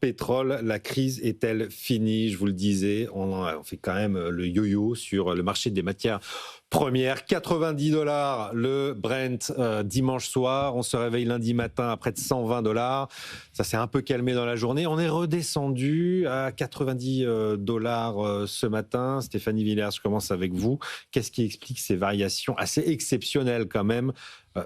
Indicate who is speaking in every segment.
Speaker 1: pétrole, la crise est-elle finie? Je vous le disais, on fait quand même le yo-yo sur le marché des matières premières. 90 $ le Brent dimanche soir. On se réveille lundi matin à près de 120 $. Ça s'est un peu calmé dans la journée. On est redescendu à 90 $ ce matin. Stéphanie Villers, je commence avec vous. Qu'est-ce qui explique ces variations assez exceptionnelles quand même,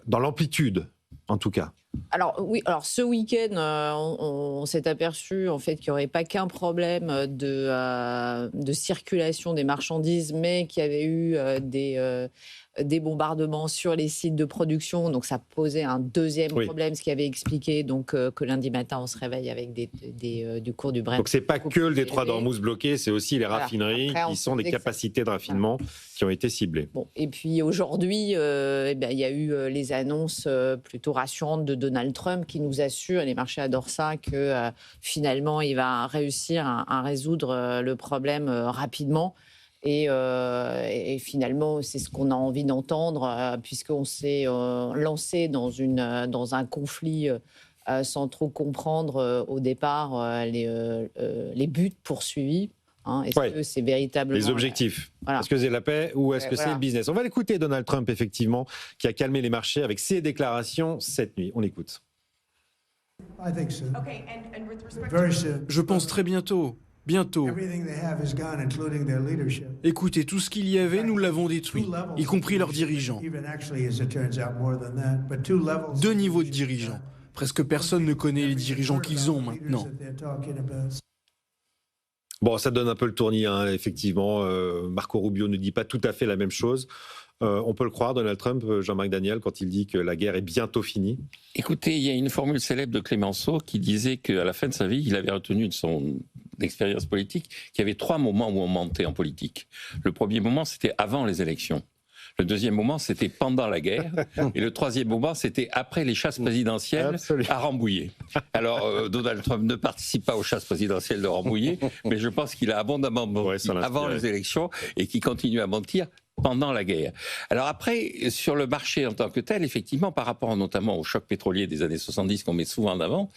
Speaker 1: dans l'amplitude en tout cas?
Speaker 2: Alors oui, alors ce week-end, on s'est aperçu en fait qu'il n'y aurait pas qu'un problème de circulation des marchandises, mais qu'il y avait eu des bombardements sur les sites de production. Donc ça posait un deuxième problème, ce qui avait expliqué donc, que lundi matin, on se réveille avec du cours du Brent.
Speaker 1: Donc c'est pas que le détroit d'Ormuz bloqué, c'est aussi les raffineries qui sont des capacités de raffinement qui ont été ciblées.
Speaker 2: Bon, et puis aujourd'hui, il y a eu les annonces plutôt rassurantes de Donald Trump qui nous assure, et les marchés adorent ça, que finalement il va réussir à résoudre le problème rapidement. Et finalement, c'est ce qu'on a envie d'entendre, puisqu'on s'est lancé dans un conflit sans trop comprendre au départ les buts poursuivis. Est-ce que c'est véritablement...
Speaker 1: Les objectifs. Est-ce que c'est la paix ou est-ce que c'est le business? On va l'écouter, Donald Trump, effectivement, qui a calmé les marchés avec ses déclarations cette nuit. On l'écoute.
Speaker 3: Je pense très bientôt. Bientôt. Écoutez, tout ce qu'il y avait, nous l'avons détruit, y compris leurs dirigeants. 2 niveaux de dirigeants. Presque personne ne connaît les dirigeants qu'ils ont maintenant.
Speaker 1: Bon, ça donne un peu le tournis, hein, effectivement. Marco Rubio ne dit pas tout à fait la même chose. On peut le croire, Donald Trump, Jean-Marc Daniel, quand il dit que la guerre est bientôt finie?
Speaker 4: Écoutez, il y a une formule célèbre de Clémenceau qui disait qu'à la fin de sa vie, il avait retenu de son expérience politique qu'il y avait 3 moments où on mentait en politique. Le premier moment, c'était avant les élections. Le deuxième moment, c'était pendant la guerre. Et le troisième moment, c'était après les chasses présidentielles à Rambouillet. Alors, Donald Trump ne participe pas aux chasses présidentielles de Rambouillet, mais je pense qu'il a abondamment menti avant les élections et qu'il continue à mentir pendant la guerre. Alors après, sur le marché en tant que tel, effectivement, par rapport notamment au choc pétrolier des années 70 qu'on met souvent en avant,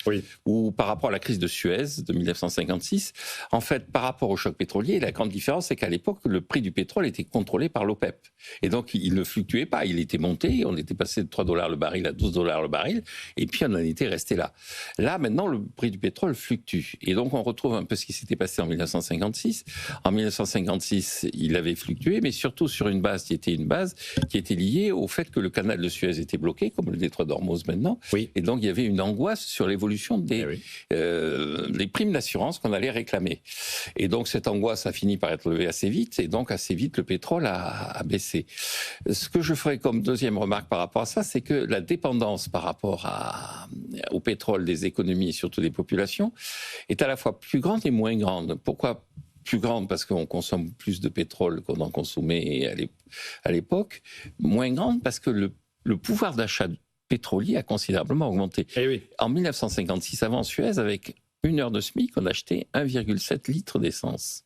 Speaker 4: ou par rapport à la crise de Suez de 1956, en fait, par rapport au choc pétrolier, la grande différence, c'est qu'à l'époque, le prix du pétrole était contrôlé par l'OPEP. Et donc, il ne fluctuait pas. Il était monté, on était passé de 3 $ le baril à 12 $ le baril, et puis on en était resté là. Là, maintenant, le prix du pétrole fluctue. Et donc, on retrouve un peu ce qui s'était passé en 1956. En 1956, il avait fluctué, mais surtout sur une base qui était liée au fait que le canal de Suez était bloqué, comme le détroit d'Ormuz maintenant. Et donc, il y avait une angoisse sur l'évolution des primes d'assurance qu'on allait réclamer. Et donc, cette angoisse a fini par être levée assez vite, et donc, assez vite, le pétrole a baissé. Ce que je ferai comme deuxième remarque par rapport à ça, c'est que la dépendance par rapport au pétrole des économies et surtout des populations est à la fois plus grande et moins grande. Pourquoi plus grande? Parce qu'on consomme plus de pétrole qu'on en consommait à l'époque. Moins grande parce que le pouvoir d'achat pétrolier a considérablement augmenté. En 1956, avant Suez, avec 1 heure de SMIC, on achetait 1,7 litre d'essence.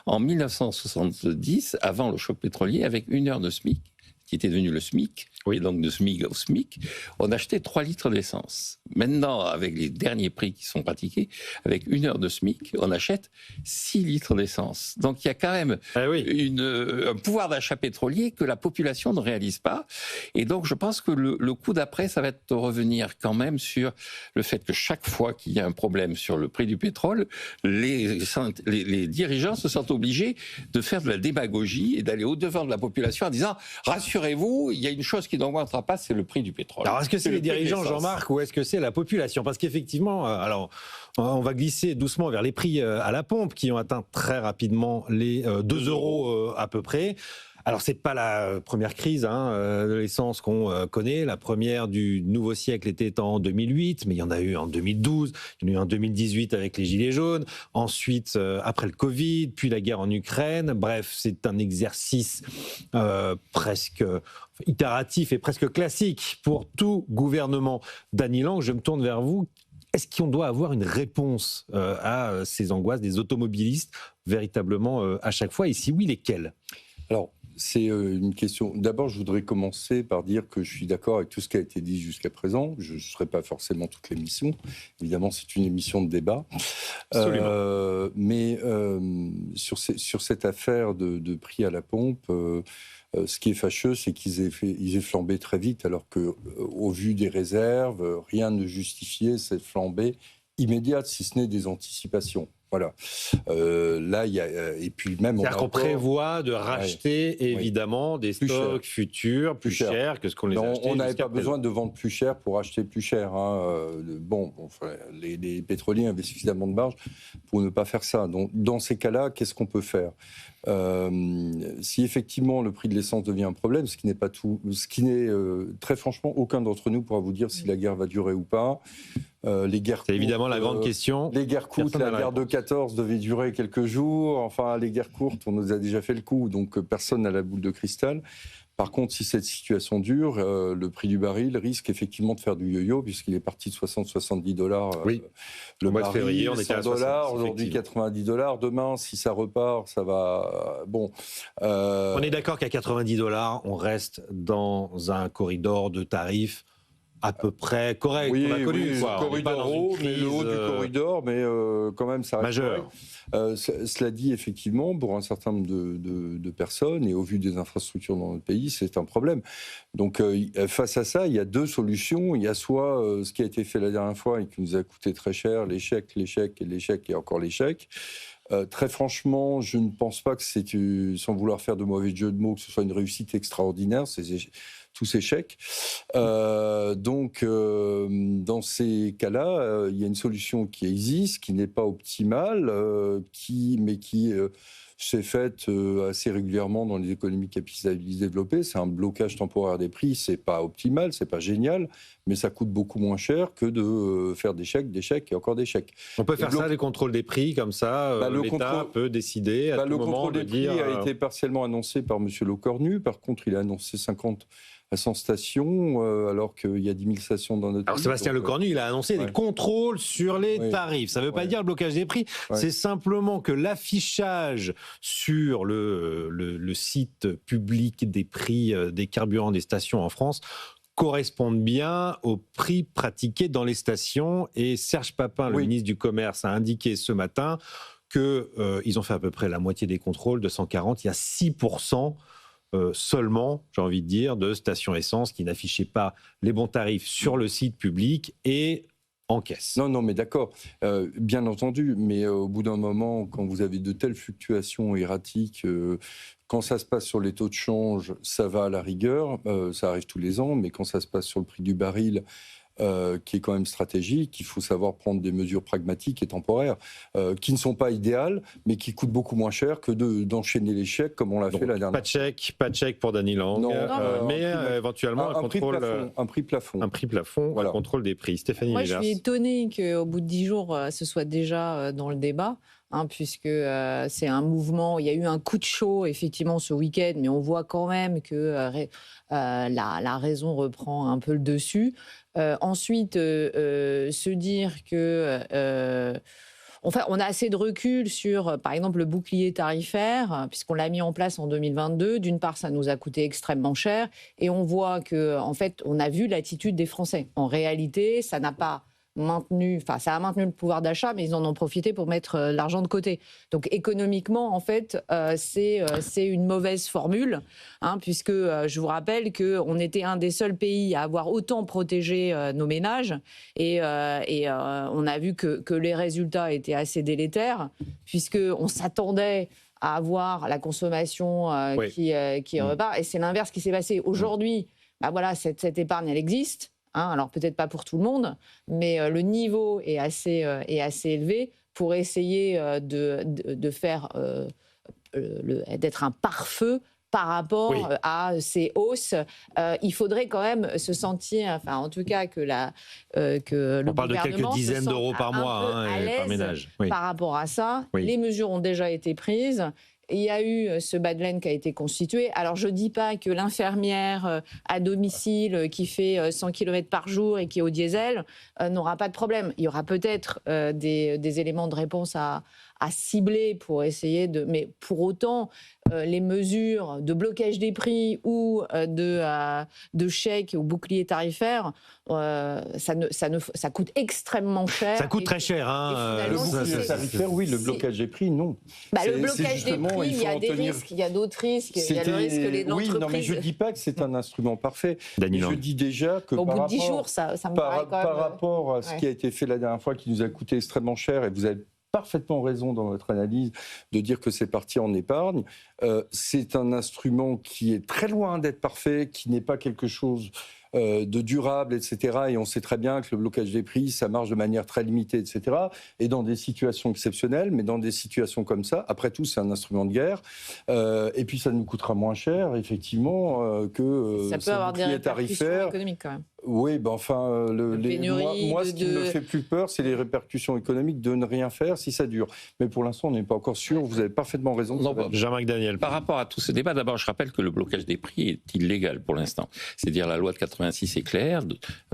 Speaker 4: En 1970, avant le choc pétrolier, avec 1 heure de SMIC, qui était devenu le SMIC, et donc de SMIC au SMIC, on achetait 3 litres d'essence. Maintenant, avec les derniers prix qui sont pratiqués, avec 1 heure de SMIC, on achète 6 litres d'essence. Donc il y a quand même un pouvoir d'achat pétrolier que la population ne réalise pas. Et donc je pense que le coup d'après, ça va être de revenir quand même sur le fait que chaque fois qu'il y a un problème sur le prix du pétrole, les dirigeants se sentent obligés de faire de la démagogie et d'aller au-devant de la population en disant « Rassurez-vous, il y a une chose qui n'augmentera pas, c'est le prix du pétrole. »
Speaker 1: Alors, est-ce que c'est les dirigeants, Jean-Marc, ou est-ce que c'est la population? Parce qu'effectivement, alors, on va glisser doucement vers les prix à la pompe qui ont atteint très rapidement les 2 € à peu près. Alors, c'est pas la première crise de l'essence qu'on connaît. La première du nouveau siècle était en 2008, mais il y en a eu en 2012, il y en a eu en 2018 avec les Gilets jaunes, ensuite après le Covid, puis la guerre en Ukraine. Bref, c'est un exercice presque itératif et presque classique pour tout gouvernement. Dany Lang, je me tourne vers vous. Est-ce qu'on doit avoir une réponse à ces angoisses des automobilistes véritablement à chaque fois? Et si oui, lesquelles?
Speaker 5: Alors, C'est une question. D'abord, je voudrais commencer par dire que je suis d'accord avec tout ce qui a été dit jusqu'à présent. Je ne serai pas forcément toute l'émission. Évidemment, c'est une émission de débat. Mais sur cette affaire de prix à la pompe, ce qui est fâcheux, c'est qu'ils aient flambé très vite, alors qu'au vu des réserves, rien ne justifiait cette flambée immédiate, si ce n'est des anticipations. Voilà. Là, il y a et puis même
Speaker 1: c'est-à-dire qu'on prévoit de racheter évidemment des stocks futurs plus chers que ce qu'on les a achetés.
Speaker 5: On n'avait pas besoin de vendre plus cher pour acheter plus cher. Les pétroliers avaient suffisamment de marge pour ne pas faire ça. Donc, dans ces cas-là, qu'est-ce qu'on peut faire ? Si effectivement le prix de l'essence devient un problème, ce qui n'est très franchement, aucun d'entre nous pourra vous dire si la guerre va durer ou pas. Les guerres
Speaker 1: c'est évidemment la grande question.
Speaker 5: Les guerres courtes, la guerre de 14 devait durer quelques jours. Enfin, les guerres courtes, on nous a déjà fait le coup, donc personne n'a la boule de cristal. Par contre, si cette situation dure, le prix du baril risque effectivement de faire du yo-yo, puisqu'il est parti de 60-70$.
Speaker 1: Oui.
Speaker 5: Le
Speaker 1: mois de février, on était à
Speaker 5: $100, aujourd'hui $90. Demain, si ça repart, ça va. Bon.
Speaker 1: On est d'accord qu'à $90, on reste dans un corridor de tarifs à peu près correct.
Speaker 5: Oui,
Speaker 1: on a connu,
Speaker 5: le corridor haut, mais le haut du corridor, mais quand même, ça reste
Speaker 1: majeur.
Speaker 5: Cela dit, effectivement, pour un certain nombre de personnes, et au vu des infrastructures dans notre pays, c'est un problème. Donc, face à ça, il y a deux solutions. Il y a soit ce qui a été fait la dernière fois et qui nous a coûté très cher, l'échec et encore l'échec. Très franchement, je ne pense pas que c'est, sans vouloir faire de mauvais jeu de mots, que ce soit une réussite extraordinaire, tous échecs. Donc, dans ces cas-là, il y a une solution qui existe, qui n'est pas optimale, mais qui s'est faite assez régulièrement dans les économies capitalistes développées. C'est un blocage temporaire des prix. C'est pas optimal, c'est pas génial, mais ça coûte beaucoup moins cher que de faire des chèques et encore des chèques.
Speaker 1: On peut faire ça, les contrôles des prix, comme ça, l'État peut décider à tout moment de dire...
Speaker 5: Le contrôle des prix a été partiellement annoncé par M. Lecornu. Par contre, il a annoncé 50 à 100 stations, alors qu'il y a 10 000 stations dans notre pays.
Speaker 1: Alors Sébastien Lecornu, il a annoncé des contrôles sur les tarifs. Ça ne veut pas dire le blocage des prix, c'est simplement que l'affichage sur le site public des prix des carburants des stations en France correspondent bien aux prix pratiqués dans les stations. Et Serge Papin, le ministre du Commerce, a indiqué ce matin qu'ils ont fait à peu près la moitié des contrôles, de 140. Il y a 6% seulement, j'ai envie de dire, de stations essence qui n'affichaient pas les bons tarifs sur le site public et en caisse.
Speaker 5: Non, mais d'accord, bien entendu, mais au bout d'un moment, quand vous avez de telles fluctuations erratiques, quand ça se passe sur les taux de change, ça va à la rigueur, ça arrive tous les ans, mais quand ça se passe sur le prix du baril, qui est quand même stratégique, il faut savoir prendre des mesures pragmatiques et temporaires, qui ne sont pas idéales, mais qui coûtent beaucoup moins cher que d'enchaîner les chèques comme on l'a fait la dernière fois.
Speaker 1: Pas de chèque pour Danny Lang, mais éventuellement un contrôle...
Speaker 5: Un prix plafond.
Speaker 1: Un prix plafond, voilà. Un contrôle des prix. Stéphanie
Speaker 2: Moi,
Speaker 1: Meyers.
Speaker 2: Je suis étonnée qu'au bout de 10 jours, ce soit déjà dans le débat. Puisque c'est un mouvement, il y a eu un coup de chaud effectivement ce week-end, mais on voit quand même que la raison reprend un peu le dessus. Ensuite, se dire que... Enfin, on a assez de recul sur, par exemple, le bouclier tarifaire, puisqu'on l'a mis en place en 2022. D'une part, ça nous a coûté extrêmement cher, et on voit que, en fait, on a vu l'attitude des Français. En réalité, ça n'a pas... ça a maintenu le pouvoir d'achat, mais ils en ont profité pour mettre l'argent de côté. Donc économiquement, en fait, c'est une mauvaise formule, puisque je vous rappelle qu'on était un des seuls pays à avoir autant protégé nos ménages, et on a vu que les résultats étaient assez délétères, puisqu'on s'attendait à avoir la consommation qui repart, et c'est l'inverse qui s'est passé. Aujourd'hui, cette épargne, elle existe. Alors peut-être pas pour tout le monde, mais le niveau est assez élevé pour essayer de faire d'être un pare-feu par rapport à ces hausses. Il faudrait quand même se sentir, enfin en tout cas que le gouvernement...
Speaker 1: On parle de quelques dizaines d'euros par mois par ménage.
Speaker 2: Par rapport à ça, les mesures ont déjà été prises. il y a eu ce bas de laine qui a été constitué. Alors, je ne dis pas que l'infirmière à domicile qui fait 100 km par jour et qui est au diesel n'aura pas de problème. Il y aura peut-être des éléments de réponse à cibler pour essayer de... Mais pour autant, les mesures de blocage des prix ou de chèques ou bouclier tarifaire, ça coûte extrêmement cher.
Speaker 1: Ça coûte très cher.
Speaker 5: Le bouclier tarifaire, oui, le blocage des prix, non.
Speaker 2: Le blocage des prix, il y a des risques, il y a d'autres risques. Il y a le risque que l'entreprise...
Speaker 5: Oui, non, mais je ne dis pas que c'est un instrument parfait.
Speaker 1: Daniel.
Speaker 5: Je dis déjà que
Speaker 2: au bout de 10 jours, ça me paraît quand même...
Speaker 5: Par rapport à ce qui a été fait la dernière fois, qui nous a coûté extrêmement cher, et vous avez parfaitement raison dans votre analyse de dire que c'est parti en épargne. C'est un instrument qui est très loin d'être parfait, qui n'est pas quelque chose de durable, etc. Et on sait très bien que le blocage des prix, ça marche de manière très limitée, etc. Et dans des situations exceptionnelles, mais dans des situations comme ça, après tout, c'est un instrument de guerre. Et puis, ça nous coûtera moins cher, effectivement, que
Speaker 2: ça peut avoir des répercussions économiques, quand même.
Speaker 5: Oui, ben enfin, moi, ce qui me fait plus peur, c'est les répercussions économiques de ne rien faire si ça dure. Mais pour l'instant, on n'est pas encore sûr. Vous avez parfaitement raison.
Speaker 1: Jean-Marc Daniel.
Speaker 4: Par rapport à tout ce débat, d'abord, je rappelle que le blocage des prix est illégal pour l'instant. C'est-à-dire, la loi de 86 est claire.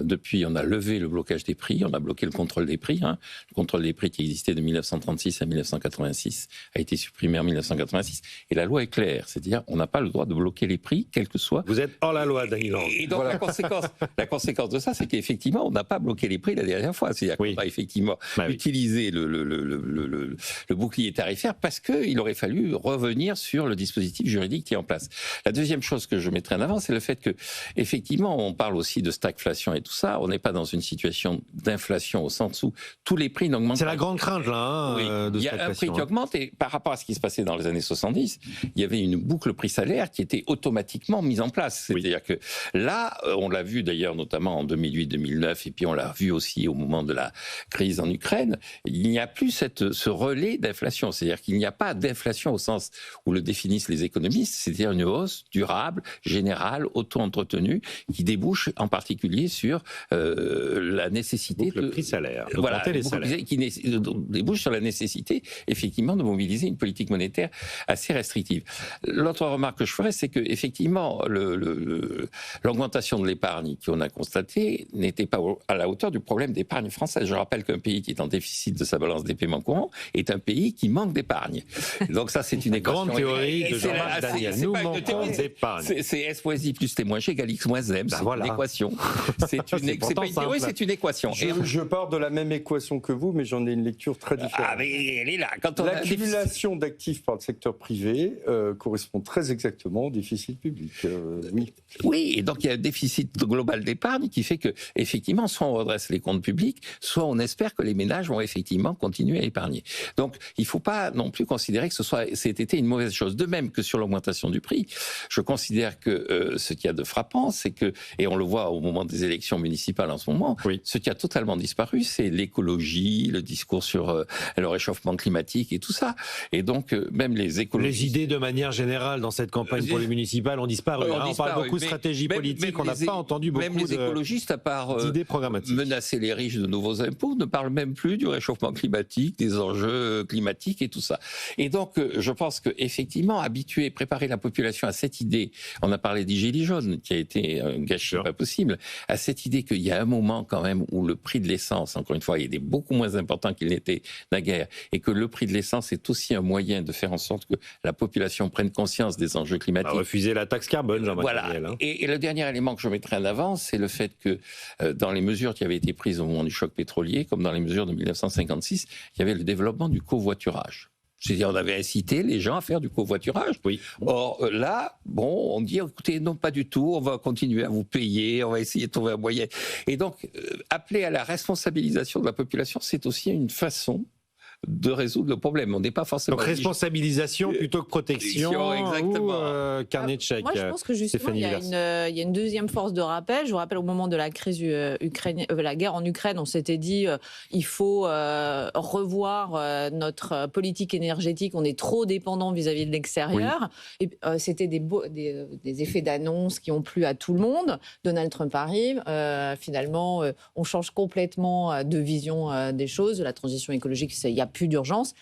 Speaker 4: Depuis, on a levé le blocage des prix, on a bloqué le contrôle des prix. Le contrôle des prix qui existait de 1936 à 1986 a été supprimé en 1986. Et la loi est claire. C'est-à-dire, on n'a pas le droit de bloquer les prix, quel que soit.
Speaker 1: Vous êtes hors la loi, Daniel.
Speaker 4: Et donc, voilà. La conséquence de ça, c'est qu'effectivement, on n'a pas bloqué les prix la dernière fois. C'est-à-dire qu'on va effectivement utiliser le bouclier tarifaire parce qu'il aurait fallu revenir sur le dispositif juridique qui est en place. La deuxième chose que je mettrai en avant, c'est le fait que, effectivement, on parle aussi de stagflation et tout ça. On n'est pas dans une situation d'inflation au sens où tous les prix n'augmentent pas.
Speaker 1: C'est la grande crainte, là, de
Speaker 4: il y a un prix qui augmente et par rapport à ce qui se passait dans les années 70, il y avait une boucle prix-salaire qui était automatiquement mise en place. C'est-à-dire que là, on l'a vu d'ailleurs notamment en 2008-2009 et puis on l'a vu aussi au moment de la crise en Ukraine, il n'y a plus ce relais d'inflation. C'est-à-dire qu'il n'y a pas d'inflation au sens où le définissent les économistes, c'est-à-dire une hausse durable, générale, auto-entretenue, qui débouche en particulier sur la nécessité
Speaker 1: le prix-salaire,
Speaker 4: les salaires. Qui débouche sur la nécessité, effectivement, de mobiliser une politique monétaire assez restrictive. L'autre remarque que je ferais, c'est que effectivement, l'augmentation de l'épargne qu'on a constatée n'était pas à la hauteur du problème d'épargne française. Je rappelle qu'un pays qui est en déficit de sa balance des paiements courants est un pays qui manque d'épargne. Donc ça, c'est une équation.
Speaker 1: Grande théorie de Jean-Marc Daniel. Nous manquons d'épargne.
Speaker 4: C'est S moins I plus T moins G égale X moins M. C'est une équation. C'est pas une théorie, c'est une équation.
Speaker 5: Je pars de la même équation que vous, mais j'en ai une lecture très différente.
Speaker 4: Ah, mais elle est là.
Speaker 5: L'accumulation d'actifs par le secteur privé correspond très exactement au déficit public. Oui.
Speaker 4: Oui, et donc il y a un déficit global d'épargne qui fait que, effectivement, soit on redresse les comptes publics, soit on espère que les ménages vont effectivement continuer à épargner. Donc, il ne faut pas non plus considérer que cet été une mauvaise chose. De même que sur l'augmentation du prix, je considère que ce qu'il y a de frappant, c'est que, et on le voit au moment des élections municipales en ce moment, ce qui a totalement disparu, c'est l'écologie, le discours sur le réchauffement climatique et tout ça. Et donc, même les écologistes...
Speaker 1: Les idées de manière générale dans cette campagne pour les municipales ont disparu. On parle beaucoup de stratégie politique, on n'a pas entendu beaucoup
Speaker 4: les écologistes, à part
Speaker 1: d'idées programmatiques.
Speaker 4: Menacer les riches de nouveaux impôts, ne parlent même plus du réchauffement climatique, des enjeux climatiques et tout ça. Et donc, je pense qu'effectivement, préparer la population à cette idée, on a parlé des gilets jaunes, qui a été un gâchis pas possible, à cette idée qu'il y a un moment quand même où le prix de l'essence, encore une fois, il est beaucoup moins important qu'il n'était naguère, et que le prix de l'essence est aussi un moyen de faire en sorte que la population prenne conscience des enjeux climatiques.
Speaker 1: Refuser la taxe carbone, Jean-Marc Daniel.
Speaker 4: Et le dernier élément que je mettrai en avant, c'est le fait que dans les mesures qui avaient été prises au moment du choc pétrolier, comme dans les mesures de 1956, il y avait le développement du covoiturage. C'est-à-dire, on avait incité les gens à faire du covoiturage. Or, là, on dit, écoutez, non, pas du tout, on va continuer à vous payer, on va essayer de trouver un moyen. Et donc, appeler à la responsabilisation de la population, c'est aussi une façon de résoudre le problème. On n'est pas forcément...
Speaker 1: Donc responsabilisation plutôt que protection
Speaker 4: exactement.
Speaker 1: Ou carnet de chèques.
Speaker 2: Moi, je pense que justement, il y a une deuxième force de rappel. Je vous rappelle, au moment de la crise la guerre en Ukraine, on s'était dit il faut revoir notre politique énergétique. On est trop dépendant vis-à-vis de l'extérieur. Et c'était des effets d'annonce qui ont plu à tout le monde. Donald Trump arrive. Finalement, on change complètement de vision des choses. La transition écologique, il n'y a plus d'urgence.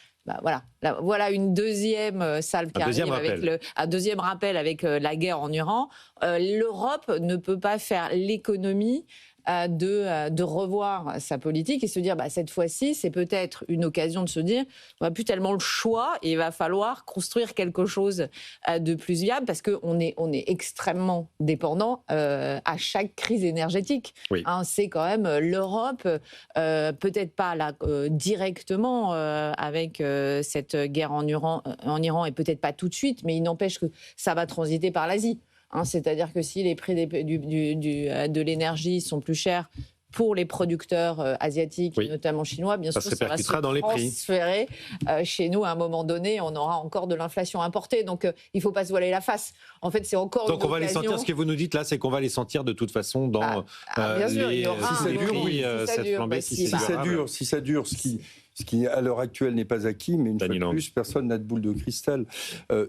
Speaker 2: voilà. Voilà une deuxième salve qui arrive avec un deuxième rappel avec la guerre en Iran. L'Europe ne peut pas faire l'économie de revoir sa politique et se dire cette fois-ci, c'est peut-être une occasion de se dire on n'a plus tellement le choix et il va falloir construire quelque chose de plus viable parce qu'on est extrêmement dépendant à chaque crise énergétique.
Speaker 1: Oui.
Speaker 2: C'est quand même l'Europe, peut-être pas là, directement avec cette guerre en Iran et peut-être pas tout de suite, mais il n'empêche que ça va transiter par l'Asie. C'est-à-dire que si les prix de l'énergie sont plus chers pour les producteurs asiatiques, notamment chinois, bien sûr, ça va se transférer chez nous à un moment donné. On aura encore de l'inflation importée. Donc, il ne faut pas se voiler la face. En fait, c'est encore une occasion.
Speaker 1: Donc, on va les sentir. Ce que vous nous dites là, c'est qu'on va les sentir de toute façon dans
Speaker 2: bien sûr, il y aura
Speaker 5: si ça dure,
Speaker 1: cette flambée.
Speaker 5: Si ça dure, ce qui, à l'heure actuelle, n'est pas acquis, mais une fois de plus, personne n'a de boule de cristal.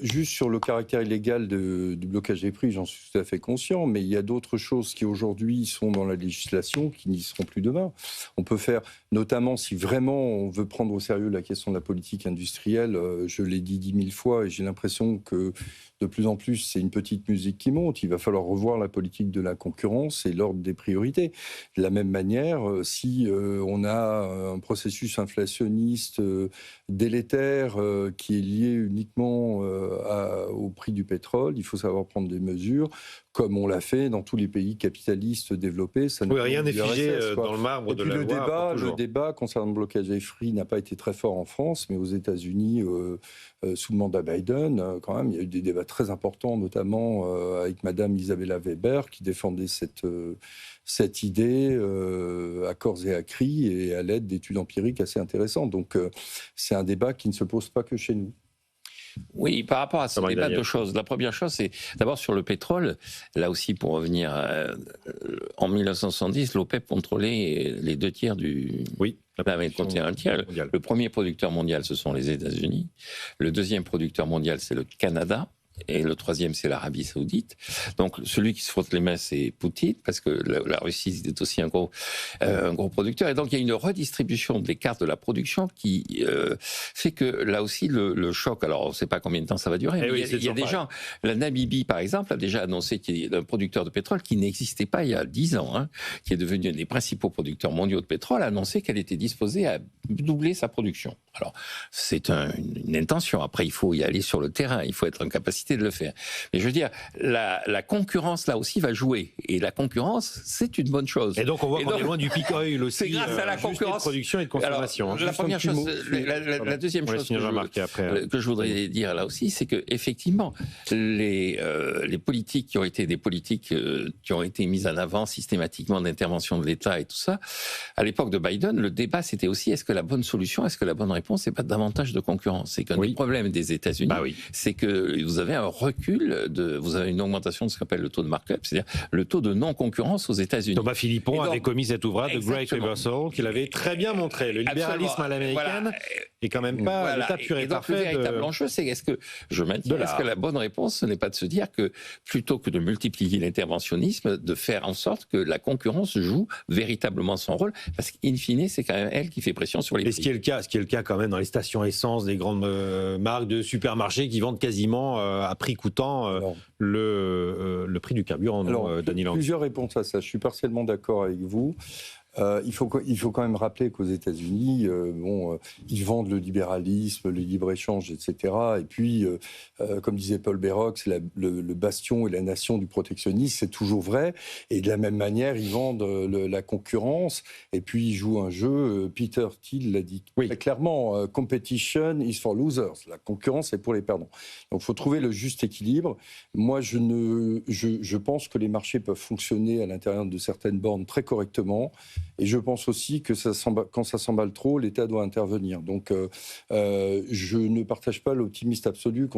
Speaker 5: Juste sur le caractère illégal du blocage des prix, j'en suis tout à fait conscient, mais il y a d'autres choses qui, aujourd'hui, sont dans la législation, qui n'y seront plus demain. On peut faire, notamment, si vraiment on veut prendre au sérieux la question de la politique industrielle, je l'ai dit 10 000 fois, et j'ai l'impression que de plus en plus, c'est une petite musique qui monte. Il va falloir revoir la politique de la concurrence et l'ordre des priorités. De la même manière, si on a un processus inflationniste délétère qui est lié uniquement au prix du pétrole, il faut savoir prendre des mesures, comme on l'a fait dans tous les pays capitalistes développés.
Speaker 1: Rien n'est figé dans le marbre de la loi.
Speaker 5: Le débat concernant le blocage des prix n'a pas été très fort en France, mais aux États-Unis, sous le mandat Biden, quand même, il y a eu des débats très importants, notamment avec Madame Isabella Weber, qui défendait cette idée à corps et à cri et à l'aide d'études empiriques assez intéressantes. Donc, c'est un débat qui ne se pose pas que chez nous.
Speaker 4: Oui, par rapport à ce débat, deux choses. La première chose, c'est d'abord sur le pétrole. Là aussi, pour revenir, en 1970, l'OPEP contrôlait les 2 tiers du... continental. Le premier producteur mondial, ce sont les États-Unis. Le deuxième producteur mondial, c'est le Canada. Et le troisième, c'est l'Arabie Saoudite. Donc, celui qui se frotte les mains, c'est Poutine, parce que la Russie est aussi un gros producteur. Et donc, il y a une redistribution des cartes de la production qui fait que, là aussi, le choc, alors on ne sait pas combien de temps ça va durer, mais il y a des gens, la Namibie, par exemple, a déjà annoncé qu'il y a un producteur de pétrole qui n'existait pas il y a 10 ans, qui est devenu un des principaux producteurs mondiaux de pétrole, a annoncé qu'elle était disposée à doubler sa production. Alors, c'est une intention. Après, il faut y aller sur le terrain, il faut être en capacité de le faire. Mais je veux dire, la concurrence, là aussi, va jouer. Et la concurrence, c'est une bonne chose.
Speaker 1: Et donc, on voit qu'on est loin du peak oil aussi.
Speaker 4: C'est grâce à la concurence.
Speaker 1: De production et de consommation.
Speaker 4: Alors, la première chose, la deuxième chose que je voudrais dire là aussi, c'est que effectivement, les politiques qui ont été des politiques qui ont été mises en avant systématiquement d'intervention de l'État et tout ça, à l'époque de Biden, le débat, c'était aussi est-ce que la bonne solution, est-ce que la bonne réponse, c'est pas davantage de concurrence. C'est qu'un des problèmes des États-Unis, c'est que vous avez un recul, vous avez une augmentation de ce qu'on appelle le taux de markup, c'est-à-dire le taux de non-concurrence aux États-Unis.
Speaker 1: Thomas Philippon avait commis cet ouvrage de Great Reversal, qu'il avait très bien montré. Le libéralisme à l'américaine est quand même pas l'état pur et parfait.
Speaker 4: Le véritable enjeu, c'est est-ce que la bonne réponse, ce n'est pas de se dire que plutôt que de multiplier l'interventionnisme, de faire en sorte que la concurrence joue véritablement son rôle, parce qu'in fine, c'est quand même elle qui fait pression sur les prix.
Speaker 1: Ce qui est le cas quand même dans les stations essence des grandes marques de supermarchés qui vendent quasiment à prix coûtant le prix du carburant. Dany Lang.
Speaker 5: Plusieurs réponses à ça. Je suis partiellement d'accord avec vous. Il faut quand même rappeler qu'aux États-Unis, ils vendent le libéralisme, le libre-échange, etc. Et puis, comme disait Paul Bérox, c'est le bastion et la nation du protectionnisme, c'est toujours vrai. Et de la même manière, ils vendent la concurrence. Et puis, ils jouent un jeu. Peter Thiel l'a dit très clairement, competition is for losers. La concurrence est pour les perdants. Donc, il faut trouver le juste équilibre. Moi, je pense que les marchés peuvent fonctionner à l'intérieur de certaines bornes très correctement. Et je pense aussi que quand ça s'emballe trop, l'État doit intervenir. Donc, je ne partage pas l'optimisme absolu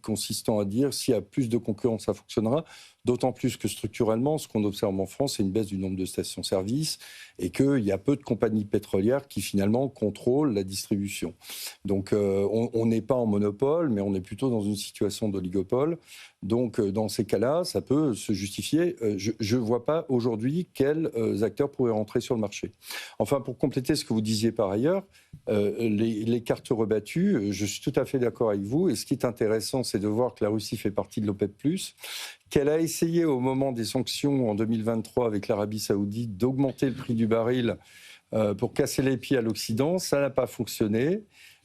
Speaker 5: consistant à dire s'il y a plus de concurrence, ça fonctionnera. D'autant plus que structurellement, ce qu'on observe en France, c'est une baisse du nombre de stations-service et qu'il y a peu de compagnies pétrolières qui finalement contrôlent la distribution. Donc on n'est pas en monopole, mais on est plutôt dans une situation d'oligopole. Donc dans ces cas-là, ça peut se justifier. Je ne vois pas aujourd'hui quels acteurs pourraient rentrer sur le marché. Enfin, pour compléter ce que vous disiez par ailleurs, les cartes rebattues, je suis tout à fait d'accord avec vous. Et ce qui est intéressant, c'est de voir que la Russie fait partie de l'OPEP+, qu'elle a essayé au moment des sanctions en 2023 avec l'Arabie Saoudite d'augmenter le prix du baril pour casser les pieds à l'Occident. Ça n'a pas fonctionné.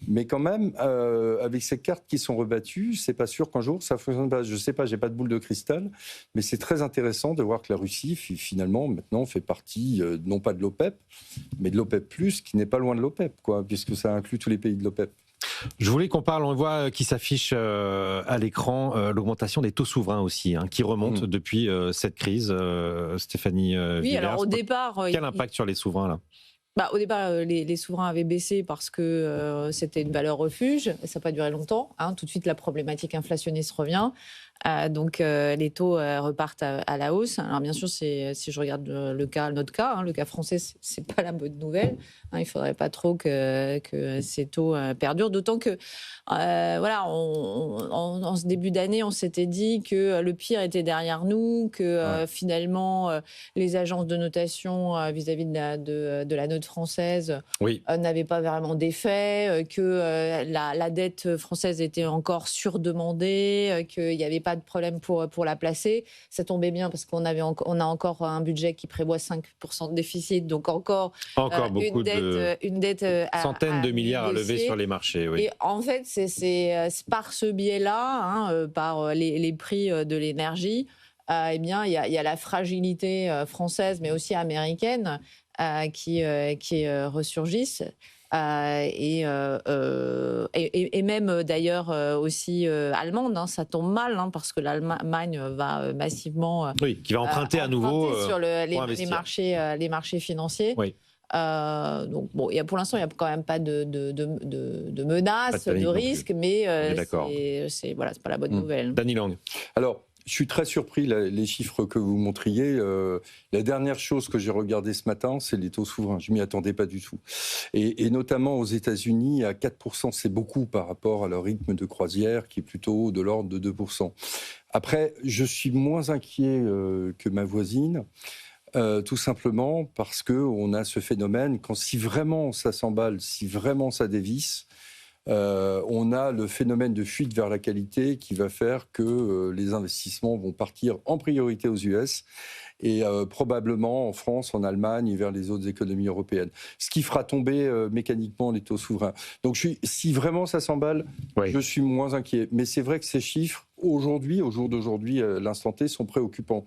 Speaker 5: Mais quand même, avec ces cartes qui sont rebattues, c'est pas sûr qu'un jour ça fonctionne pas. Je sais pas, j'ai pas de boule de cristal, mais c'est très intéressant de voir que la Russie, finalement, maintenant, fait partie non pas de l'OPEP, mais de l'OPEP+, qui n'est pas loin de l'OPEP, quoi, puisque ça inclut tous les pays de l'OPEP.
Speaker 1: Je voulais qu'on parle, on voit qui s'affiche à l'écran, l'augmentation des taux souverains aussi, qui remonte depuis cette crise. Stéphanie Villers,
Speaker 2: alors au départ...
Speaker 1: quel impact sur les souverains là ?
Speaker 2: Au départ, les souverains avaient baissé parce que c'était une valeur refuge. Et ça n'a pas duré longtemps. Tout de suite, la problématique inflationniste revient. Donc, les taux repartent à la hausse. Alors, bien sûr, si je regarde notre cas, le cas français, c'est pas la bonne nouvelle. Il ne faudrait pas trop que ces taux perdurent. D'autant que, en ce début d'année, on s'était dit que le pire était derrière nous, que finalement, les agences de notation vis-à-vis de la note française n'avaient pas vraiment d'effet, que la dette française était encore surdemandée, qu'il n'y avait pas de problème pour la placer. Ça tombait bien parce qu'on a encore un budget qui prévoit 5% de déficit, donc encore
Speaker 1: beaucoup
Speaker 2: une dette
Speaker 1: centaines de milliards à lever sur les marchés. Oui.
Speaker 2: Et en fait, c'est par ce biais-là, par les prix de l'énergie, eh bien, il y a la fragilité française, mais aussi américaine, qui ressurgissent. Et même d'ailleurs aussi allemande, ça tombe mal donc l'Allemagne va massivement
Speaker 1: qui va emprunter à nouveau
Speaker 2: sur les marchés financiers.
Speaker 1: Oui.
Speaker 2: Donc bon, pour l'instant, il n'y a quand même pas de menaces, de risques, mais c'est pas la bonne nouvelle.
Speaker 1: Danny Lang.
Speaker 5: Alors, je suis très surpris, les chiffres que vous montriez. La dernière chose que j'ai regardée ce matin, c'est les taux souverains. Je ne m'y attendais pas du tout. Et notamment aux États-Unis, à 4%, c'est beaucoup par rapport à leur rythme de croisière, qui est plutôt de l'ordre de 2%. Après, je suis moins inquiet que ma voisine. Tout simplement parce qu'on a ce phénomène, si vraiment ça s'emballe, si vraiment ça dévisse, on a le phénomène de fuite vers la qualité qui va faire que les investissements vont partir en priorité aux US et probablement en France, en Allemagne et vers les autres économies européennes. Ce qui fera tomber mécaniquement les taux souverains. Donc si vraiment ça s'emballe, je suis moins inquiet. Mais c'est vrai que ces chiffres, aujourd'hui, au jour d'aujourd'hui, l'instant T, sont préoccupants.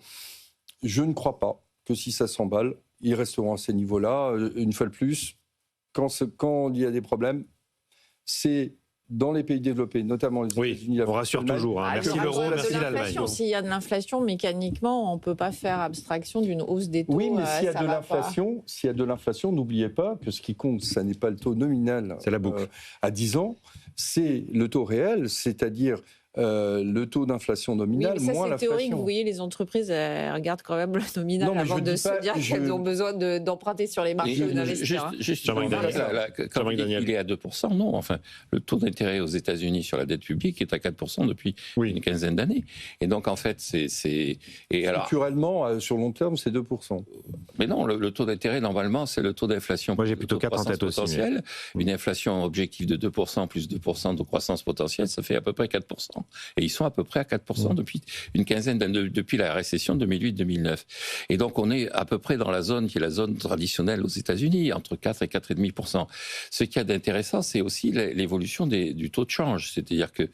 Speaker 5: Je ne crois pas que si ça s'emballe, ils resteront à ces niveaux-là. Une fois de plus, quand il y a des problèmes, c'est dans les pays développés, notamment les États-Unis.
Speaker 1: On rassure toujours. Merci l'euro, merci l'Allemagne.
Speaker 2: S'il y a de l'inflation, mécaniquement, on ne peut pas faire abstraction d'une hausse des taux.
Speaker 5: Oui, mais s'il y a de l'inflation, n'oubliez pas que ce qui compte, ça n'est pas le taux nominal
Speaker 1: c'est la boucle.
Speaker 5: À 10 ans, c'est le taux réel, c'est-à-dire le taux d'inflation nominal moins l'inflation.
Speaker 2: C'est théorique. Vous voyez, les entreprises regardent quand même le nominal avant de se dire qu'elles ont besoin d'emprunter sur les marchés ou d'investir.
Speaker 4: Justement, il est à 2%, non. Enfin, le taux d'intérêt aux États-Unis sur la dette publique est à 4% depuis une quinzaine d'années. Et donc, en fait,
Speaker 5: Structurellement, sur long terme, c'est 2%.
Speaker 4: Mais non, le taux d'intérêt, normalement, c'est le taux d'inflation.
Speaker 1: Moi, j'ai plutôt 4 en tête aussi.
Speaker 4: Une inflation objective de 2% plus 2% de croissance potentielle, ça fait à peu près 4%. Et ils sont à peu près à 4% depuis une quinzaine d'années, depuis la récession 2008-2009. Et donc, on est à peu près dans la zone qui est la zone traditionnelle aux États-Unis, entre 4 et 4,5%. Ce qu'il y a d'intéressant, c'est aussi l'évolution du taux de change. C'est-à-dire que,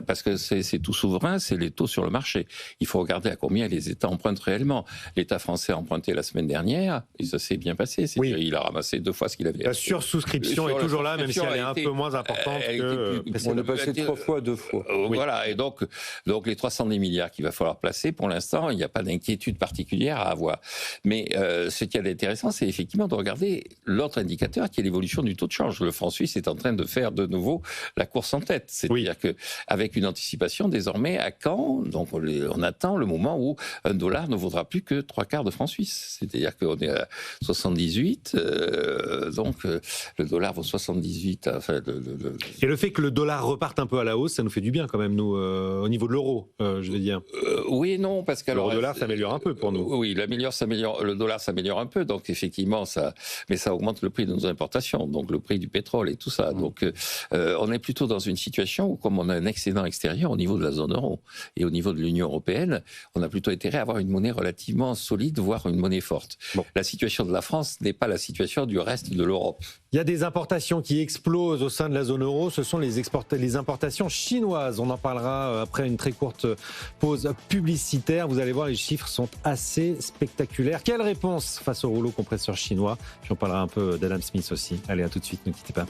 Speaker 4: parce que c'est tout souverain, c'est les taux sur le marché. Il faut regarder à combien les États empruntent réellement. L'État français a emprunté la semaine dernière, et ça s'est bien passé. Il a ramassé 2 fois ce qu'il avait.
Speaker 1: La sursouscription est toujours là, même si elle est un peu moins importante que...
Speaker 5: On est passé 3 fois, 2 fois. fois.
Speaker 4: Voilà, et donc les 310 milliards qu'il va falloir placer, pour l'instant, il n'y a pas d'inquiétude particulière à avoir. Mais ce qui est intéressant, c'est effectivement de regarder l'autre indicateur qui est l'évolution du taux de change. Le franc suisse est en train de faire de nouveau la course en tête. C'est-à-dire qu'avec une anticipation, désormais, à quand, donc on attend le moment où un dollar ne vaudra plus que 3/4 de francs suisses. C'est-à-dire qu'on est à 78, donc le dollar vaut 78. Enfin,
Speaker 1: Et le fait que le dollar reparte un peu à la hausse, ça nous fait du bien quand même, nous, au niveau de l'euro, je veux dire.
Speaker 4: Oui et non, parce que
Speaker 1: le dollar s'améliore un peu pour nous.
Speaker 4: Oui, le dollar s'améliore un peu, donc effectivement, mais ça augmente le prix de nos importations, donc le prix du pétrole et tout ça. Donc on est plutôt dans une situation où, comme on a un excédent extérieur au niveau de la zone euro et au niveau de l'Union européenne, on a plutôt intérêt à avoir une monnaie relativement solide, voire une monnaie forte. Bon. La situation de la France n'est pas la situation du reste de l'Europe.
Speaker 1: Il y a des importations qui explosent au sein de la zone euro, ce sont les importations chinoises. On en parlera après une très courte pause publicitaire. Vous allez voir, les chiffres sont assez spectaculaires. Quelle réponse face au rouleau compresseur chinois? Puis on parlera un peu d'Adam Smith aussi. Allez, à tout de suite, ne quittez pas.